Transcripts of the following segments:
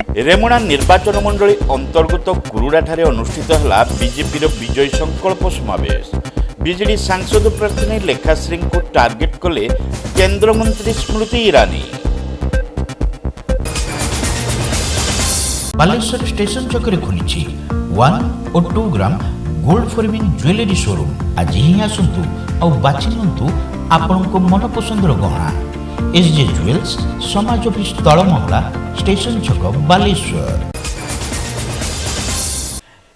रेमुणा निर्वाचन मंडली अंतर्गत कुरुड़ाठारे अनुष्ठित है बीजेपी विजय संकल्प समावेश। बीजेडी सांसद प्रार्थी लेखाश्री को टार्गेट कले केंद्र मंत्री स्मृति ईरानी। बालेश्वर स्टेशन चक्कर खुली 1 और 2 gram gold forming jewellery showroom. आज ही आसतु और बाछि नियंतु आपनको मन पसंदर गहना। एसजे ज्वेल्स समाज ऑफिस तलमहला स्टेशन छक बालेश्वर।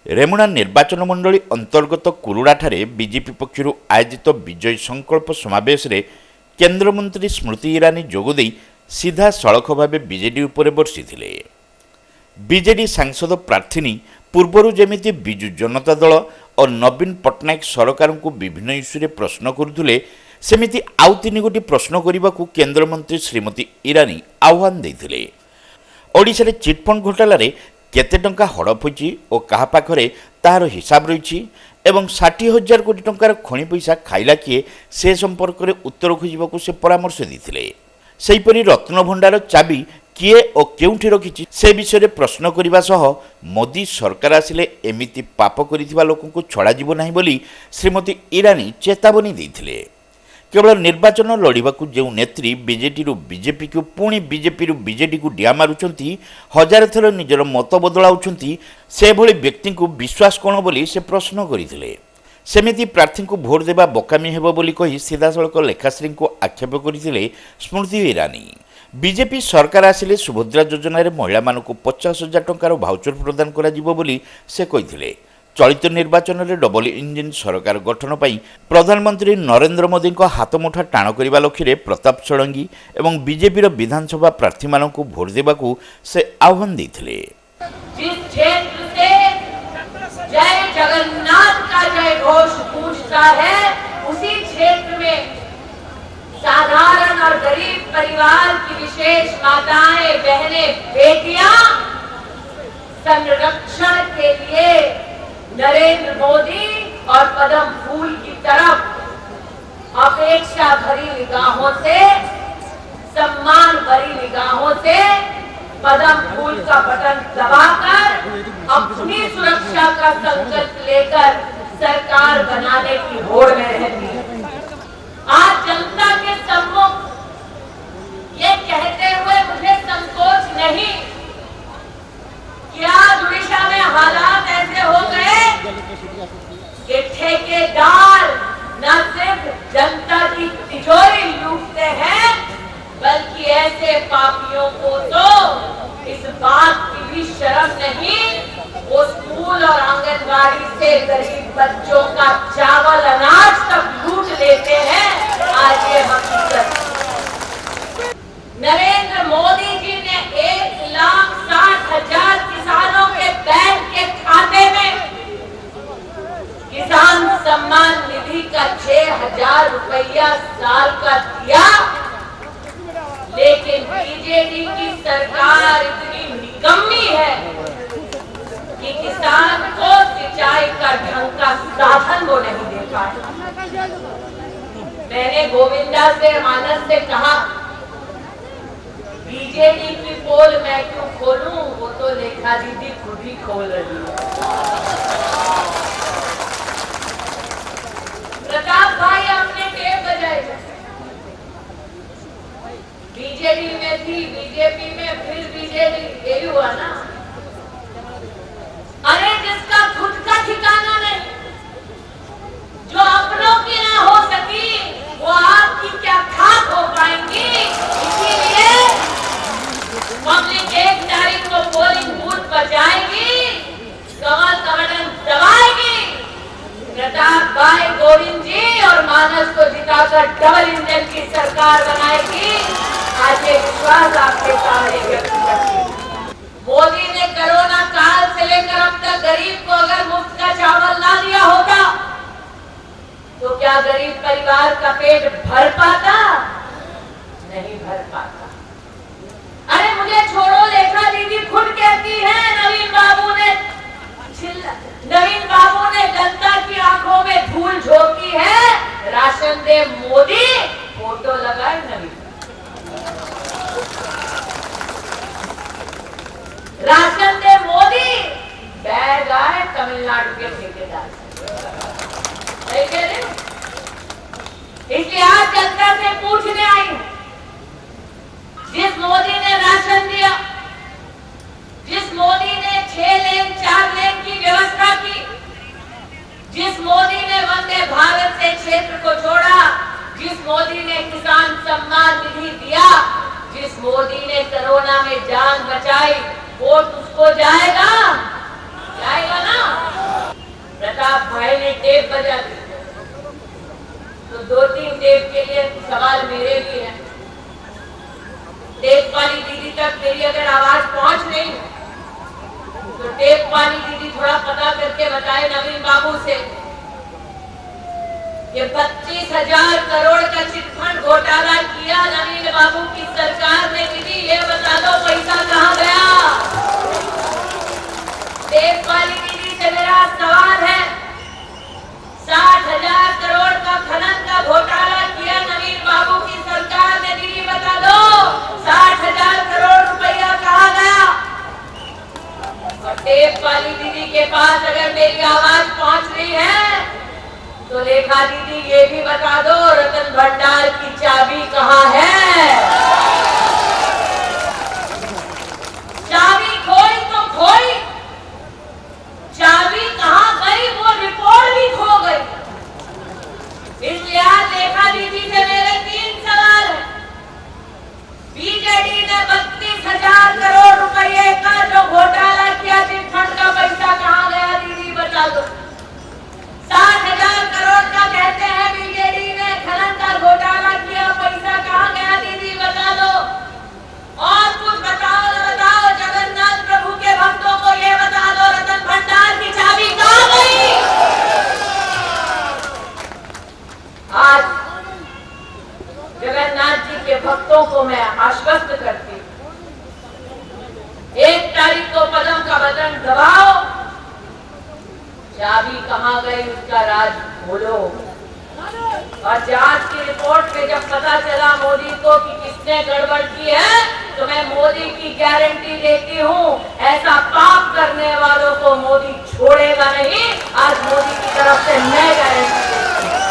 रेमुणा निर्वाचन मंडली अंतर्गत कुरुड़ाठारे बीजेपी पक्षर आयोजित विजय संकल्प समावेश रे केंद्र मंत्री स्मृति ईरानी जोगदे सीधा सड़क भाव बीजेडी उपर बर्षिथिले। बीजेडी सांसद प्रार्थी पूर्वर जमिति बिजु जनता दल और नवीन पट्टनायक सरकार को विभिन्न इस्यू प्रश्न करुले सेमिति आउ 3 गोटी प्रश्न करने को केंद्र मंत्री श्रीमती ईरानी आह्वान देथिले। ओडिशा रे चिटफंड घोटाला रे केते टंका हड़प होइछि और कहा पाखरे तार हिसाब रही एवं 60,000 कोटी टंकार खणी पैसा खाइला किए से संपर्क में उत्तर खोजक से परामर्श देथिले। सेहीपरि रत्न भंडार चाबी किए और केउठी रखिछि से विषय में प्रश्न करने सह मोदी सरकार आसिले एमिति पाप करिथिबा लोकन को छड़ा जीव नाही बोली श्रीमती ईरानी चेतावनी देथिले। केवल निर्वाचन लड़ाकू जो नेत्री बीजेडी बीजेपी को पुणी बीजेपी बीजेडी को डिया मारुंट हजार थर निजर मत बदलाउंट से भली व्यक्ति को विश्वास कौन बोली से प्रश्न करते। सेमिति प्रार्थी को भोट देवा बोकामी हेबो बोली कही सीधासलख लेखाश्री को आक्षेप करते स्मृति ईरानी। बीजेपी सरकार आसिले सुभद्रा योजना महिला मानक 50,000 टंकार भाउचर प्रदान करा जिवो बोली से कहिथिले। चलित निर्वाचन में डबल इंजिन सरकार गठन पर प्रधानमंत्री नरेंद्र मोदी को हाथ मुठा टाण करने लक्ष्य में प्रताप षडंगी और बीजेपी विधानसभा प्रार्थी मान भोट देवा से आह्वान देते। जिस क्षेत्र से जय जगन्नाथ का जय घोष गूंजता है उसी क्षेत्र में साधारण और गरीब परिवार की विशेष माताएं, बहनें, बेटियां संरक्षण के लिए नरेंद्र मोदी और पद्म फूल की तरफ अपेक्षा भरी निगाहों से, सम्मान भरी निगाहों से पद्म फूल का बटन दबाकर अपनी सुरक्षा का संकल्प लेकर सरकार बनाने की होड़ में रहती है। आज जनता के सम्मुख ये कहते हुए मुझे संकोच नहीं कि आज उड़ीसा में हालात ऐसे हो गए कि ठेकेदार न सिर्फ जनता की तिजोरी लूटते हैं बल्कि ऐसे पापियों को तो इस बात की भी शर्म नहीं वो स्कूल और आंगनबाड़ी से गरीब बच्चों का चावल अनाज तक लूट लेते हैं। आज ये हकीकत नरेंद्र मोदी जी ने 1,60,000 किसानों के बैंक के खाते में किसान सम्मान निधि का 6,000 रुपया साल का दिया, लेकिन बीजेडी की सरकार इतनी निकम्मी है कि किसान को सिंचाई का ढंग का साधन वो नहीं दे पाता। मैंने गोविंदा से मानस से कहा बीजेडी की पोल मैं क्यों खोलूं, वो तो लेखा दीदी खुद ही खोल रही है। प्रताप भाई अपने टेप बजाए, बीजेडी में थी, बीजेपी में, फिर बीजेडी, यही हुआ ना। अरे जिसका खुद का ठिकाना नहीं, जो अपनों की ना हो सकी वो आपकी क्या खाक हो पाएंगी। इसीलिए पब्लिक 1 तारीख को पोलिंग बूथ पर जाएगी, कमल का बटन दबाएगी, प्रताप भाई, गोविंद जी और मानस को जिताकर डबल इंजन की सरकार बनाएगी। आज ये विश्वास आपके सामने व्यक्त करती हूं। मोदी ने कोरोना काल से लेकर अब तक गरीब को अगर मुफ्त का चावल ना दिया होता तो क्या गरीब परिवार का पेट भर पाता? नहीं भर पाता। अरे मुझे छोड़ो, लेखा दीदी खुद कहती है नवीन बाबू ने जनता की आंखों में धूल झोंकी है। राशन दे मोदी, फोटो लगाए नवीन। राशन दे मोदी, बैग आए तमिलनाडु के ठेकेदार से। इसलिए आज जनता से पूछने आई हूं, जिस मोदी ने राशन दिया, जिस मोदी ने 6 लेन 4 लेन की व्यवस्था की, जिस मोदी ने वंदे भारत से क्षेत्र को जोड़ा, जिस मोदी ने किसान सम्मान निधि दिया, जिस मोदी ने कोरोना में जान बचाई, वोट उसको जाएगा ना। प्रताप भाई ने टेप बजा दी, तो 2-3 टेप के लिए सवाल मेरे भी हैं। टेप वाली दीदी तक मेरी अगर आवाज पहुंच नहीं तो टेप वाली दीदी थोड़ा पता करके बताए नवीन बाबू से, ये 32,000 करोड़ का चिटफंड घोटाला किया नवीन बाबू की सरकार ने। दीदी ये बता दो पैसा कहां गया? टेप वाली दीदी से मेरा सवाल है, 60,000 करोड़ का खनन का घोटाला किया नवीन बाबू की सरकार ने। दीदी बता दो 60,000 करोड़ रुपया कहां गया? और टेप वाली दीदी के पास अगर मेरी आवाज पहुंच रही है तो लेखा दीदी ये भी बता दो रतन भंडार की चाबी कहां है? चाबी खोई तो खोई, चाबी कहां गई वो रिपोर्ट भी खो गई। इसलिए आज लेखा दीदी से मेरे 3 सवाल हैं। बीजेडी ने 32,000 करोड़ रुपए का जो घोटाला किया, चिटफंड का पैसा कहां गया? दीदी बता दो। 60,000 करोड़ का कहते हैं बीजेडी ने खनन का घोटाला किया, पैसा कहां गया? दीदी बता दो। और कुछ बताओ ना बताओ, जगन्नाथ प्रभु के भक्तों को ये बता दो रतन भंडार की चाबी कहां गई? आज जगन्नाथ जी के भक्तों को मैं आश्वस्त करती हूं, 1 तारीख को पदम का बटन दबाओ, चाबी कहां गई उसका राज खोलो। और जांच की रिपोर्ट में जब पता चला मोदी को कि किसने गड़बड़ की है, तो मैं मोदी की गारंटी देती हूं, ऐसा पाप करने वालों को मोदी छोड़ेगा नहीं। आज मोदी की तरफ से मैं गारंटी देती हूं।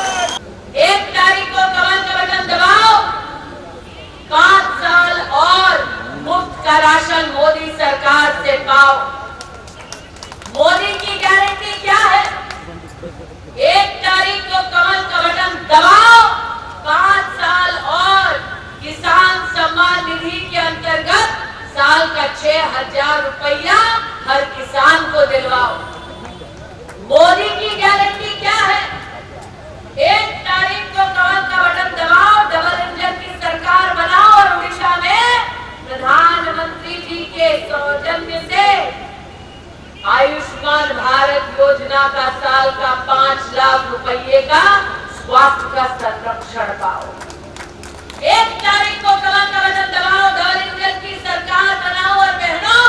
1 तारीख को कमल का बटन दबाओ, 5 साल और मुफ्त का राशन मोदी सरकार से पाओ। मोदी की गारंटी क्या है? 1 तारीख को कमल का बटन दबाओ, 5 साल और किसान सम्मान निधि के अंतर्गत साल का 6,000 रुपया हर किसान को दिलवाओ। मोदी की गारंटी क्या है? 1 तारीख को कमल का बटन दबाओ, डबल इंजन की सरकार बनाओ और उड़ीसा में प्रधानमंत्री जी के सौजन्य से आयुष्मान भारत योजना का साल का 5 लाख रुपए का स्वास्थ्य का संरक्षण पाओ। 1 तारीख को कमल का बटन दबाओ, डबल इंजन की सरकार बनाओ और बहनों,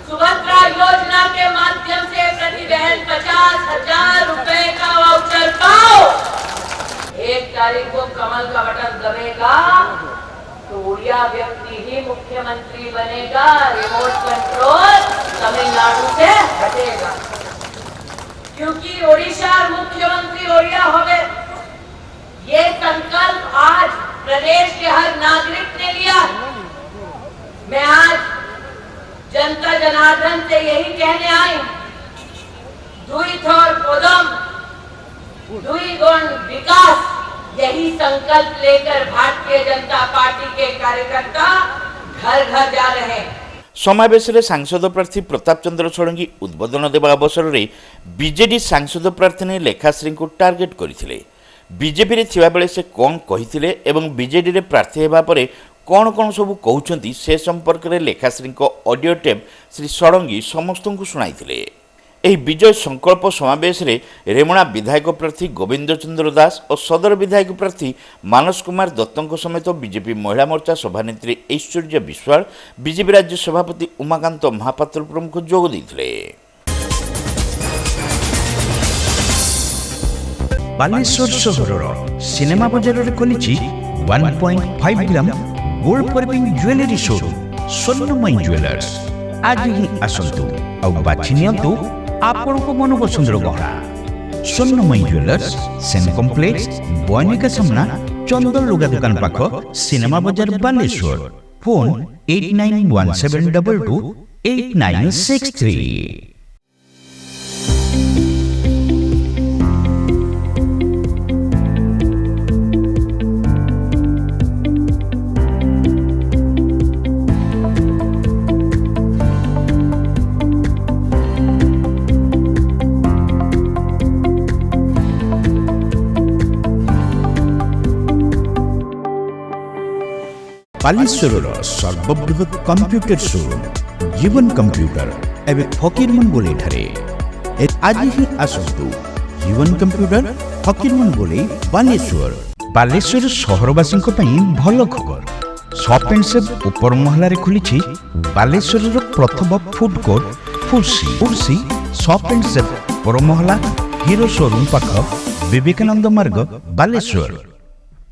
सुभद्रा योजना के माध्यम से प्रति बहन 50,000 रुपए का वाउचर पाओ। 1 तारीख को कमल का बटन दबेगा तो उड़िया व्यक्ति ही मुख्यमंत्री बनेगा, रिमोट कंट्रोल तमिलनाडु से हटेगा, क्योंकि ओडिशा मुख्यमंत्री ओडिया हो गए। ये संकल्प आज प्रदेश के हर नागरिक ने लिया। मैं आज जनता जनार्दन से यही कहने आई, दुई थोर पदम दुई गुण विकास, यही संकल्प लेकर भारतीय जनता पार्टी के कार्यकर्ता घर घर जा रहे हैं। समावेश में सांसद प्रार्थी प्रताप चंद्र षडंगी उद्बोधन देवा अवसर में बीजेडी सांसद प्रार्थी लेखाश्री को टार्गेट करते। बीजेपी रे थिबा बेले से कौन कही एवं बीजेडी रे प्रार्थी हेबा परे कौन कौन सब कहते से संपर्क में लेखाश्री ऑडियो टेप श्री षडंगी समस्त को शुणाई। ଏହି ବିଜୟ ସଂକଳ୍ପ ସମାବେଶରେ ରେମୁଣା ବିଧାୟକ ପ୍ରାର୍ଥୀ ଗୋବିନ୍ଦ ଚନ୍ଦ୍ର ଦାସ ଓ ସଦର ବିଧାୟକ ପ୍ରାର୍ଥୀ ମାନସ କୁମାର ଦତ୍ତଙ୍କ ସମେତ ବିଜେପି ମହିଳା ମୋର୍ଚ୍ଚା ସଭାନେତ୍ରୀ ଐଶ୍ୱର୍ଯ୍ୟା ବିଶ୍ୱାଳ, ବିଜେପି ରାଜ୍ୟ ସଭାପତି ଉମାକାନ୍ତ ମହାପାତ୍ର ପ୍ରମୁଖ ଯୋଗ ଦେଇଥିଲେ। ବାଲେଶ୍ୱର ସହରର ସିନେମା ବଜାରରେ ଖୋଲିଛି 1.5 gram gold forming jewellery showroom Swarnamayee jewellers. आज ही आसंतु और बाछि नियंतु आपनको मन पसंदर गहना। स्वर्णमयी ज्वेलर्स, सेन कॉम्प्लेक्स, बयनिका सामना, चंदन लुगा दुकान पाख, सिनेमा बाजार बालेश्वर। फोन 8917228963। बालेश्वर सर्वबृहत कंप्यूटर शोरूम जीवन कंप्यूटर एवं फकीरमन गोले ठारे आज ही आसतु जीवन कंप्यूटर फकीरमन गोले बालेश्वर। बालेश्वर सहरवासी भल खबर शॉप एंड सेव ऊपर महलार खुली बालेश्वर प्रथम फूड कोर्ट फुर्सी शॉप एंड सेव ऊपर महला हीरो शोरूम पाख विवेकानंद मार्ग बालेश्वर।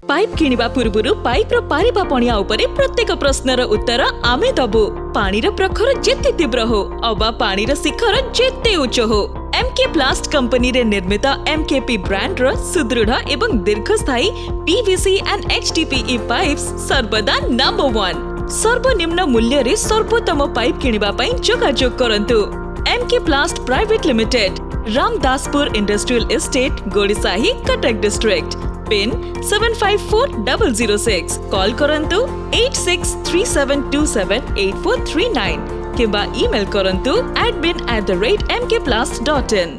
पाइप किनिबा पूर्वरु पाइप रो पारिबा पणिया उपरे प्रत्येक प्रश्नर उत्तर आमे दबु। पानी रो प्रखर जेते तीव्र हो अबा पानी रो शिखर जेते उच्च हो, एमके प्लास्ट कंपनी रे निर्मित एमकेपी ब्रांड रो सुदृढ़ एवं दीर्घस्थायी पीवीसी एंड एचडीपीई पाइप्स सर्वदा नंबर 1। सर्वनिम्न मूल्य रे सर्वोत्तम पाइप किनिबा पई जोगाजोग करंतु। MK plast private limited, Ramdaspur industrial estate, Godisahi, Cuttack district. Pin 754006। Call करंतु 8637278439 किंबा ईमेल करंतु admin@mkplast.in।